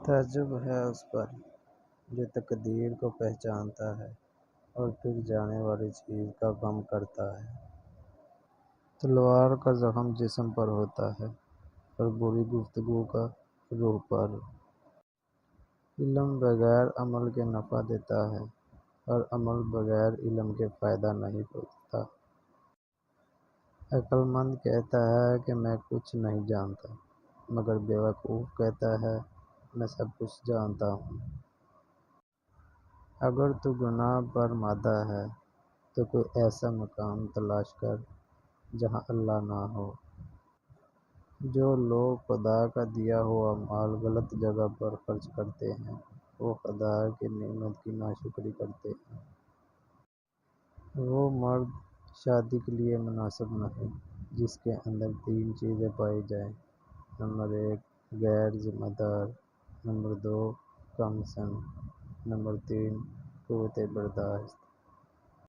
تعجب ہے اس پر جو تقدیر کو پہچانتا ہے اور پھر جانے والی چیز کا غم کرتا ہے۔ تلوار کا زخم جسم پر ہوتا ہے اور بری گفتگو کا روح پر۔ علم بغیر عمل کے نفع دیتا ہے اور عمل بغیر علم کے فائدہ نہیں دیتا۔ عقل مند کہتا ہے کہ میں کچھ نہیں جانتا، مگر بیوقوف کہتا ہے میں سب کچھ جانتا ہوں۔ اگر تو گناہ پر مادہ ہے تو کوئی ایسا مقام تلاش کر جہاں اللہ نہ ہو۔ جو لوگ خدا کا دیا ہوا مال غلط جگہ پر خرچ کرتے ہیں وہ خدا کی نعمت کی ناشکری کرتے ہیں۔ وہ مرد شادی کے لیے مناسب نہیں جس کے اندر 3 چیزیں پائی جائیں: نمبر 1 غیر ذمہ دار، نمبر 2 کم سن، نمبر 3 قوت برداشت۔